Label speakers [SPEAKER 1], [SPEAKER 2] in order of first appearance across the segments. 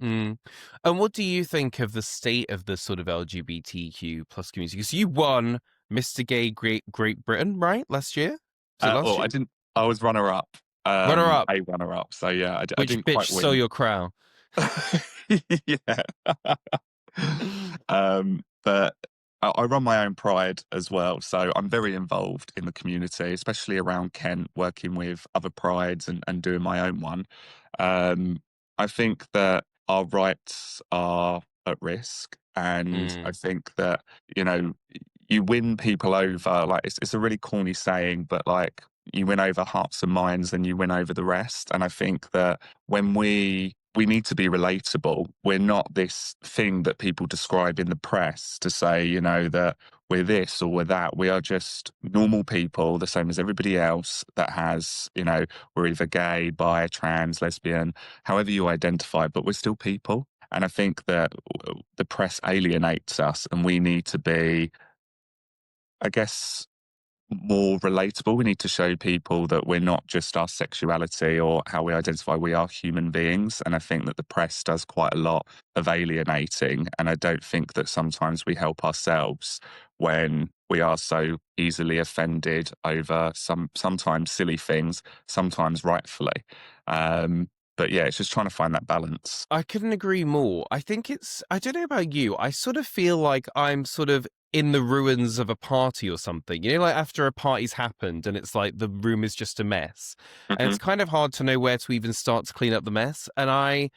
[SPEAKER 1] Mm. And what do you think of the state of the sort of LGBTQ plus community? Because you won Mr. Gay Great Britain, right? Last year? Was it last
[SPEAKER 2] Well,
[SPEAKER 1] year?
[SPEAKER 2] I didn't. I was runner up,
[SPEAKER 1] Runner up.
[SPEAKER 2] a runner up. So yeah, I
[SPEAKER 1] Which
[SPEAKER 2] didn't
[SPEAKER 1] bitch
[SPEAKER 2] quite
[SPEAKER 1] stole
[SPEAKER 2] win.
[SPEAKER 1] your crown?
[SPEAKER 2] Yeah. But I run my own Pride as well, so I'm very involved in the community, especially around Kent, working with other prides and doing my own one. I think that our rights are at risk, and I
[SPEAKER 1] Mm.
[SPEAKER 2] think that, you know, you win people over. Like, it's a really corny saying, but like, you win over hearts and minds, and you win over the rest. And I think that when we need to be relatable. We're not this thing that people describe in the press to say, you know, that we're this or we're that. We are just normal people, the same as everybody else that has, you know, we're either gay, bi, trans, lesbian, however you identify, but we're still people. And I think that the press alienates us, and we need to be, I guess, more relatable. We need to show people that we're not just our sexuality or how we identify. We are human beings. And I think that the press does quite a lot of alienating. And I don't think that sometimes we help ourselves when we are so easily offended over sometimes silly things, sometimes rightfully. But yeah, it's just trying to find that balance.
[SPEAKER 1] I couldn't agree more. I think I don't know about you. I sort of feel like I'm sort of in the ruins of a party or something. You know, like after a party's happened and it's like the room is just a mess. And it's
[SPEAKER 2] Hmm.
[SPEAKER 1] kind of hard to know where to even start to clean up the mess. And I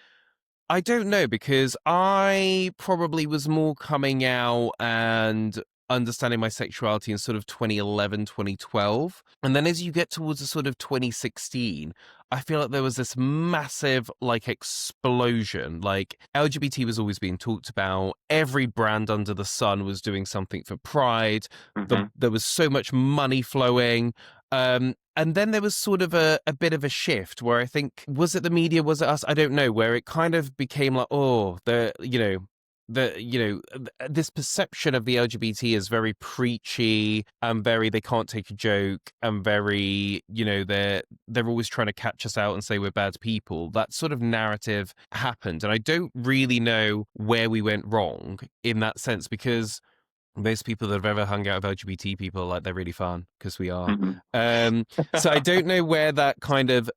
[SPEAKER 1] don't know because I probably was more coming out and understanding my sexuality in sort of 2011, 2012. And then as you get towards the sort of 2016, I feel like there was this massive like explosion. Like LGBT was always being talked about. Every brand under the sun was doing something for Pride.
[SPEAKER 2] Hmm.
[SPEAKER 1] There was so much money flowing. And then there was sort of a bit of a shift where I think, was it the media, was it us? I don't know, where it kind of became like, oh, this perception of the LGBT is very preachy and very, they can't take a joke and very, they're always trying to catch us out and say we're bad people. That sort of narrative happened. And I don't really know where we went wrong in that sense because most people that have ever hung out with LGBT people, like, they're really fun because we are.
[SPEAKER 2] Hmm.
[SPEAKER 1] Um, so I don't know where that kind of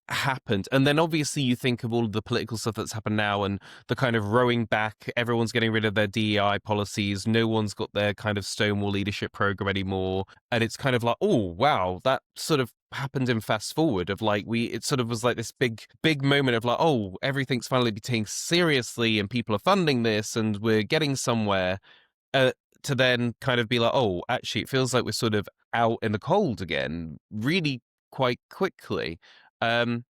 [SPEAKER 1] happened. And then obviously you think of all of the political stuff that's happened now and the kind of rowing back, everyone's getting rid of their DEI policies. No one's got their kind of Stonewall leadership program anymore. And it's kind of like, oh, wow, that sort of happened in fast forward of like, it sort of was like this big moment of like, oh, everything's finally being taken seriously and people are funding this and we're getting somewhere. To then kind of be like, oh, actually, it feels like we're sort of out in the cold again, really quite quickly. Um,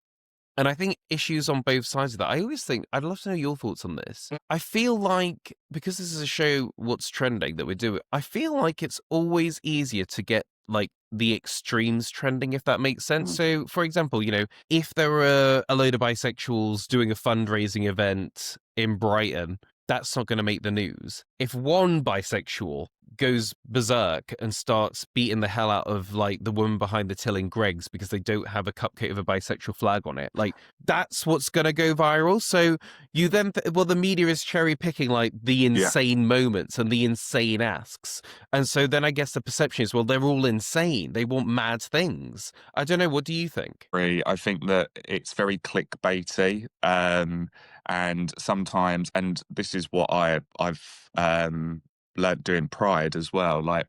[SPEAKER 1] and I think issues on both sides of that. I always think, I'd love to know your thoughts on this. I feel like, because this is a show, What's Trending, that we do, I feel like it's always easier to get like the extremes trending, if that makes sense. So, for example, if there were a load of bisexuals doing a fundraising event in Brighton, that's not going to make the news. If one bisexual goes berserk and starts beating the hell out of like the woman behind the till in Greg's because they don't have a cupcake with a bisexual flag on it, like that's what's going to go viral. So you then, the media is cherry picking like the
[SPEAKER 2] Yeah.
[SPEAKER 1] insane moments and the insane asks. And so then I guess the perception is, well, they're all insane. They want mad things. I don't know. What do you think?
[SPEAKER 2] I think that it's very clickbaity, and sometimes, and this is what I've learnt doing Pride as well. Like,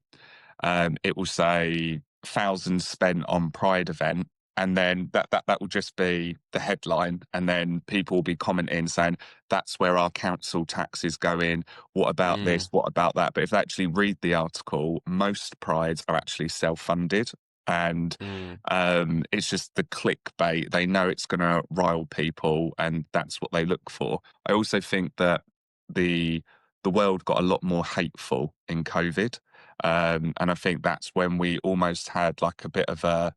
[SPEAKER 2] it will say thousands spent on Pride event, and then that will just be the headline, and then people will be commenting saying that's where our council tax is going. What about
[SPEAKER 1] Mm,
[SPEAKER 2] this? What about that? But if they actually read the article, most prides are actually self-funded. And
[SPEAKER 1] mm,
[SPEAKER 2] it's just the clickbait. They know it's going to rile people, and that's what they look for. I also think that the the world got a lot more hateful in COVID, and I think that's when we almost had like a bit of a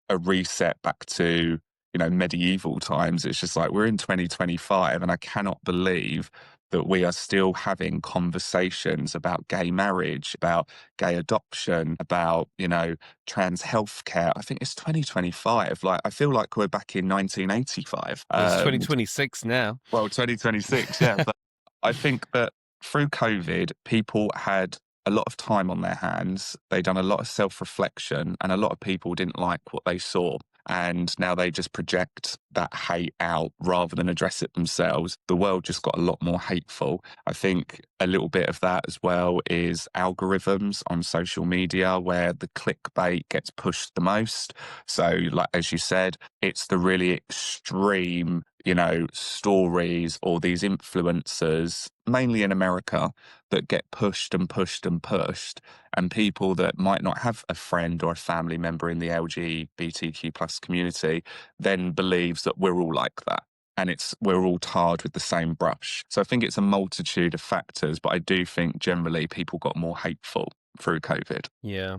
[SPEAKER 2] reset back to, medieval times. It's just like we're in 2025, and I cannot believe that we are still having conversations about gay marriage, about gay adoption, about, trans healthcare. I think it's 2025. Like, I feel like we're back in 1985.
[SPEAKER 1] It's 2026 now.
[SPEAKER 2] Well, 2026, yeah. But I think that through COVID, people had a lot of time on their hands. They'd done a lot of self-reflection, and a lot of people didn't like what they saw. And now they just project that hate out rather than address it themselves. The world just got a lot more hateful. I think a little bit of that as well is algorithms on social media where the clickbait gets pushed the most. So, like, as you said, it's the really extreme, stories or these influencers, mainly in America, that get pushed and pushed and pushed. And people that might not have a friend or a family member in the LGBTQ plus community then believes that we're all like that. And we're all tarred with the same brush. So I think it's a multitude of factors, but I do think generally people got more hateful through COVID.
[SPEAKER 1] Yeah.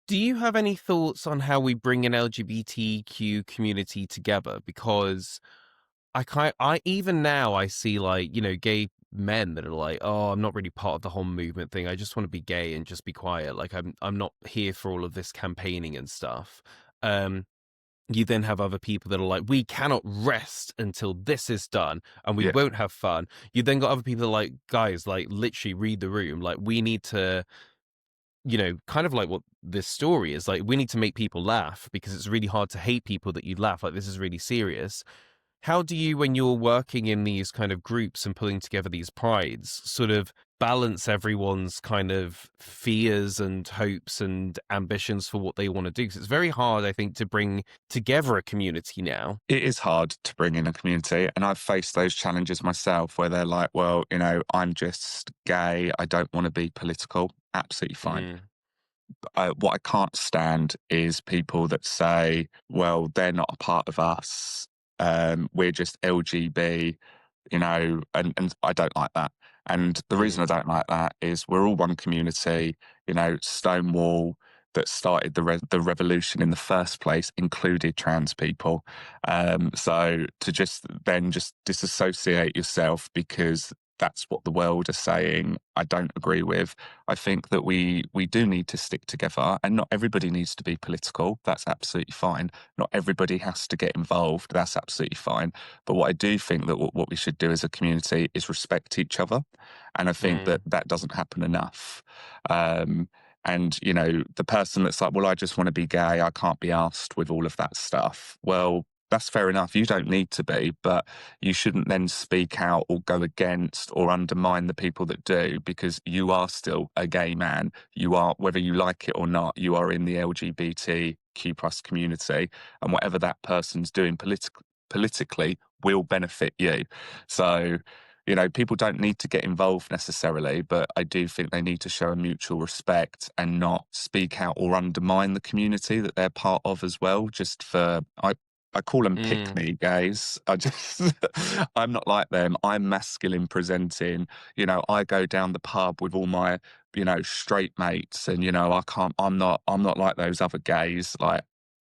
[SPEAKER 1] Do you have any thoughts on how we bring an LGBTQ community together? Because I even now I see, like, gay men that are like, oh, I'm not really part of the whole movement thing. I just want to be gay and just be quiet. Like, I'm not here for all of this campaigning and stuff. You then have other people that are like, we cannot rest until this is done and we
[SPEAKER 2] Yeah.
[SPEAKER 1] won't have fun. You then got other people that are like, guys, like, literally read the room. Like, we need to, kind of like what this story is. Like, we need to make people laugh because it's really hard to hate people that you laugh. Like, this is really serious. How do you, when you're working in these kind of groups and pulling together these prides, sort of balance everyone's kind of fears and hopes and ambitions for what they want to do? Because it's very hard, I think, to bring together a community now.
[SPEAKER 2] It is hard to bring in a community. And I've faced those challenges myself where they're like, well, I'm just gay. I don't want to be political. Absolutely fine. What I can't stand is people that say, well, they're not a part of us. We're just LGB, and I don't like that. And the reason I don't like that is we're all one community, Stonewall that started the revolution in the first place included trans people. So to just disassociate yourself because that's what the world is saying, I don't agree with. I think that we do need to stick together, and not everybody needs to be political. That's absolutely fine. Not everybody has to get involved. That's absolutely fine. But what I do think that what we should do as a community is respect each other. And I think that doesn't happen enough. And, the person that's like, well, I just want to be gay, I can't be asked with all of that stuff. Well, that's fair enough. You don't need to be, but you shouldn't then speak out or go against or undermine the people that do, because you are still a gay man. You are, whether you like it or not, you are in the LGBTQ plus community, and whatever that person's doing politically will benefit you. So, people don't need to get involved necessarily, but I do think they need to show a mutual respect and not speak out or undermine the community that they're part of as well, just for, I call them pick me gays. I'm not like them. I'm masculine presenting. I go down the pub with all my, straight mates, and I'm not like those other gays. Like,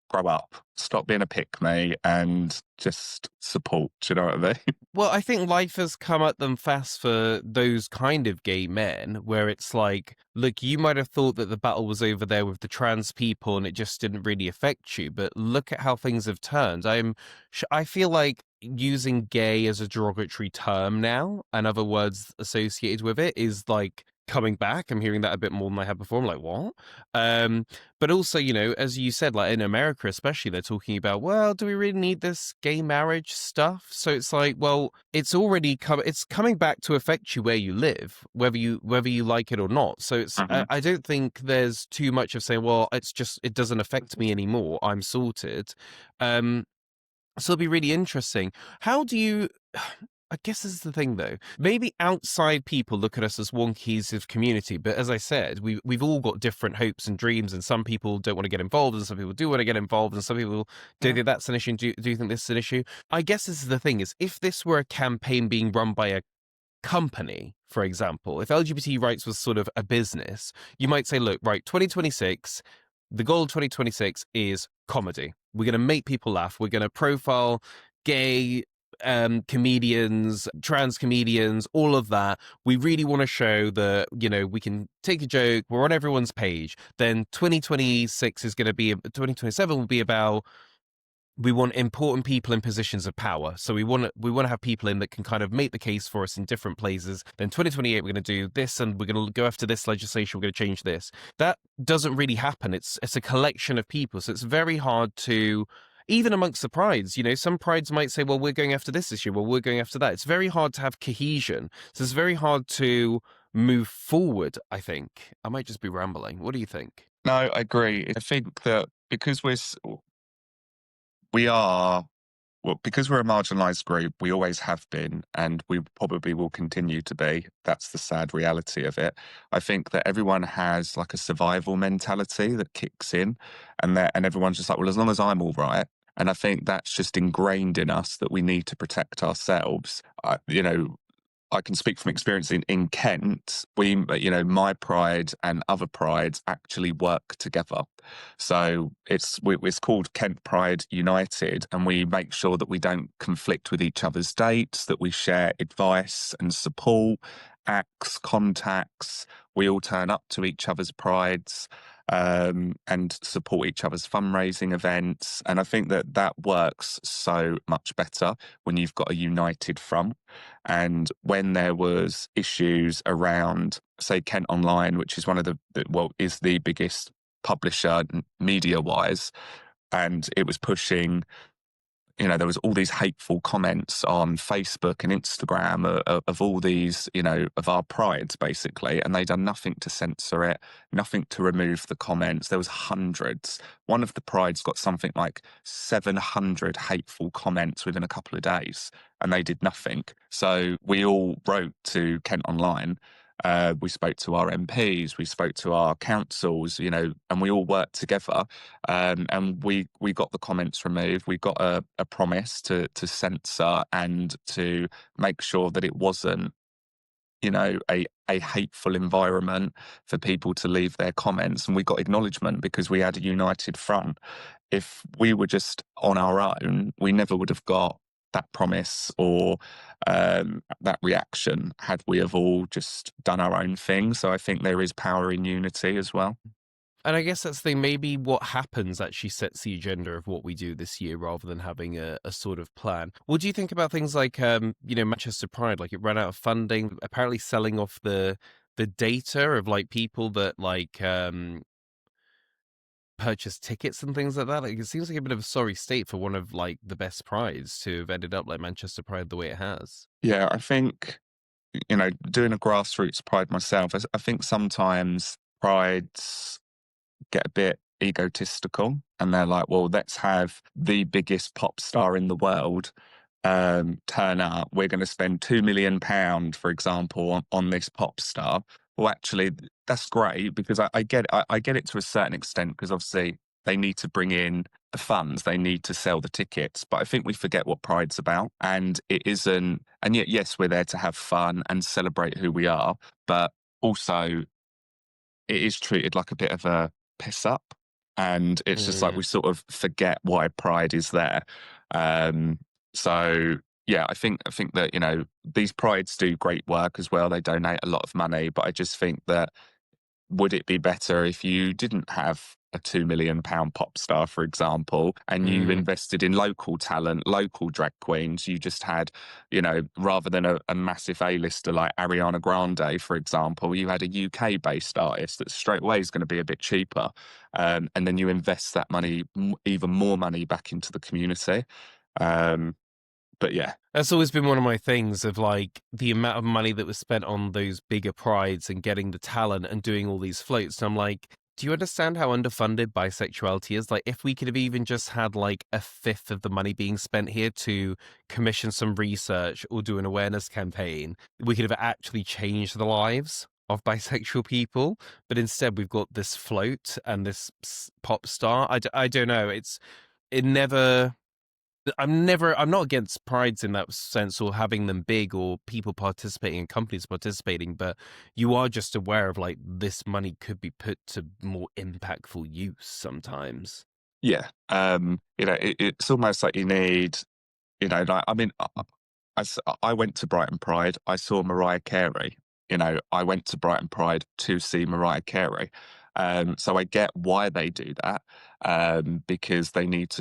[SPEAKER 2] grow up, stop being a pick me, and just support. Do you know what I mean?
[SPEAKER 1] Well, I think life has come at them fast for those kind of gay men, where it's like, look, you might have thought that the battle was over there with the trans people and it just didn't really affect you, but look at how things have turned. I feel like using gay as a derogatory term now, and other words associated with it, is like coming back. I'm hearing that a bit more than I had before. I'm like, what? But also, as you said, like in America especially, they're talking about, well, do we really need this gay marriage stuff? So it's like, well, it's already it's coming back to affect you where you live, whether you like it or not. So it's I don't think there's too much of saying, well, it doesn't affect me anymore, I'm sorted. So it'll be really interesting. How do you I guess this is the thing, though. Maybe outside people look at us as one cohesive community, but as I said, we've all got different hopes and dreams, and some people don't want to get involved, and some people do want to get involved, and some people don't think that's an issue. Do you think this is an issue? I guess this is the thing: is if this were a campaign being run by a company, for example, if LGBT rights was sort of a business, you might say, look, right, 2026, the goal of 2026 is comedy. We're going to make people laugh. We're going to profile gay comedians, trans comedians, all of that. We really want to show that, we can take a joke, we're on everyone's page. Then 2026 is going to be, 2027 will be about, we want important people in positions of power. So we want to have people in that can kind of make the case for us in different places. Then 2028 we're going to do this, and we're going to go after this legislation. We're going to change this. That doesn't really happen. It's a collection of people, so it's very hard to. Even amongst the prides, some prides might say, well, we're going after this issue, well, we're going after that. It's very hard to have cohesion. So it's very hard to move forward, I think. I might just be rambling. What do you think?
[SPEAKER 2] No, I agree. I think that because we are, well, because we're a marginalized group, we always have been, and we probably will continue to be. That's the sad reality of it. I think that everyone has like a survival mentality that kicks in, and everyone's just like, well, as long as I'm all right. And I think that's just ingrained in us that we need to protect ourselves. I can speak from experience in Kent. My pride and other prides actually work together. So it's called Kent Pride United, and we make sure that we don't conflict with each other's dates, that we share advice and support, acts, contacts. We all turn up to each other's prides and support each other's fundraising events. And I think that works so much better when you've got a united front. And when there was issues around, say, Kent Online, which is is the biggest publisher media-wise, and it was pushing, there was all these hateful comments on Facebook and Instagram of all these, of our prides, basically, and they'd done nothing to censor it, nothing to remove the comments. There was hundreds. One of the prides got something like 700 hateful comments within a couple of days, and they did nothing. So we all wrote to Kent Online. We spoke to our MPs, we spoke to our councils, and we all worked together. And we got the comments removed. We got a promise to censor and to make sure that it wasn't, a hateful environment for people to leave their comments. And we got acknowledgement because we had a united front. If we were just on our own, we never would have got that promise or that reaction had we have all just done our own thing. So I think there is power in unity as well.
[SPEAKER 1] And I guess that's the thing. Maybe what happens actually sets the agenda of what we do this year rather than having a sort of plan. What do you think about things like, Manchester Pride? Like, it ran out of funding, apparently selling off the data of like people that purchase tickets and things like that. Like, it seems like a bit of a sorry state for one of like the best prides to have ended up like Manchester Pride the way it has.
[SPEAKER 2] Yeah, I think, doing a grassroots pride myself, I think sometimes prides get a bit egotistical and they're like, well, let's have the biggest pop star in the world turn up. We're going to spend £2 million, for example, on this pop star. Well, actually, that's great because I get it to a certain extent because obviously they need to bring in the funds, they need to sell the tickets. But I think we forget what Pride's about, and it isn't. And yet, yes, we're there to have fun and celebrate who we are, but also it is treated like a bit of a piss up, and it's just like we sort of forget why Pride is there. So yeah, I think that these prides do great work as well. They donate a lot of money, but I just think that would it be better if you didn't have a £2 million pop star, for example, and you invested in local talent, local drag queens? You just had, rather than a massive A-lister like Ariana Grande, for example, you had a UK-based artist that straight away is going to be a bit cheaper. And then you invest that money, even more money back into the community. But yeah.
[SPEAKER 1] That's always been one of my things of like the amount of money that was spent on those bigger prides and getting the talent and doing all these floats. And I'm like, do you understand how underfunded bisexuality is? Like, if we could have even just had like a fifth of the money being spent here to commission some research or do an awareness campaign, we could have actually changed the lives of bisexual people. But instead, we've got this float and this pop star. I don't know. I'm not against prides in that sense or having them big or people participating and companies participating, but you are just aware of like this money could be put to more impactful use sometimes.
[SPEAKER 2] Yeah. It's almost like you need You know, like, I mean, I went to Brighton Pride. I saw Mariah Carey. You know, I went to Brighton Pride to see Mariah Carey. So I get why they do that, because they need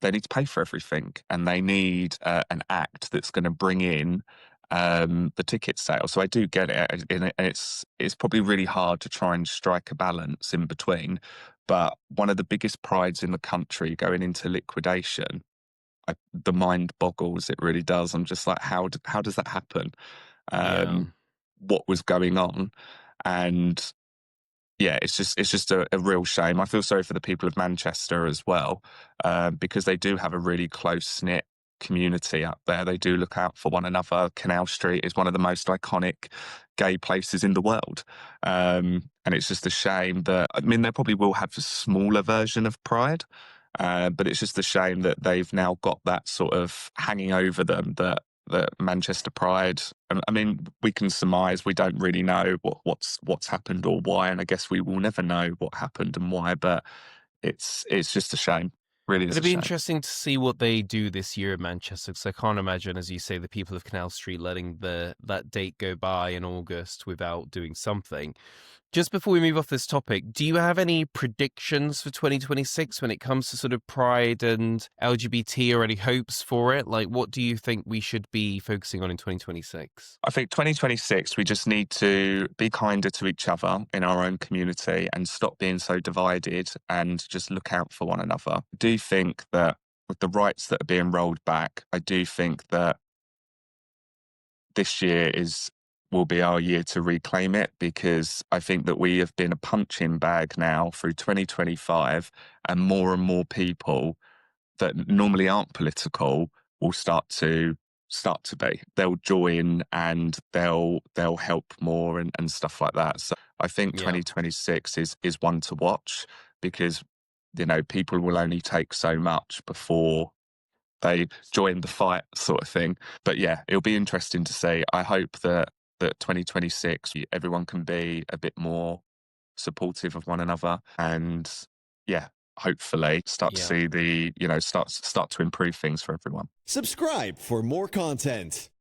[SPEAKER 2] they need to pay for everything, and they need an act that's going to bring in the ticket sale. So I do get it, and it's probably really hard to try and strike a balance in between. But one of the biggest prides in the country going into liquidation, the mind boggles. It really does. I'm just like, how does that happen?
[SPEAKER 1] Yeah.
[SPEAKER 2] What was going on? And yeah, it's just a real shame. I feel sorry for the people of Manchester as well, because they do have a really close knit community up there. They do look out for one another. Canal Street is one of the most iconic gay places in the world, and it's just a shame that, I mean, they probably will have a smaller version of Pride, but it's just a shame that they've now got that sort of hanging over them, that Manchester Pride. I mean, we can surmise. We don't really know what's happened or why, and I guess we will never know what happened and why. But it's just a shame. Really is
[SPEAKER 1] It'd
[SPEAKER 2] a
[SPEAKER 1] be
[SPEAKER 2] shame.
[SPEAKER 1] interesting to see what they do this year in Manchester, because I can't imagine, as you say, the people of Canal Street letting that date go by in August without doing something. Just before we move off this topic, do you have any predictions for 2026 when it comes to sort of Pride and LGBT, or any hopes for it? Like, what do you think we should be focusing on in 2026?
[SPEAKER 2] I think 2026, we just need to be kinder to each other in our own community and stop being so divided and just look out for one another. I do think that with the rights that are being rolled back, I do think that this year will be our year to reclaim it, because I think that we have been a punching bag now through 2025, and more people that normally aren't political will start to be. They'll join and they'll help more and stuff like that. So I think
[SPEAKER 1] Yeah.
[SPEAKER 2] 2026 is one to watch, because you know, people will only take so much before they join the fight, sort of thing. But yeah, it'll be interesting to see. I hope that 2026, everyone can be a bit more supportive of one another, and yeah, hopefully start to
[SPEAKER 1] Yeah.
[SPEAKER 2] see start to improve things for everyone.
[SPEAKER 3] Subscribe for more content.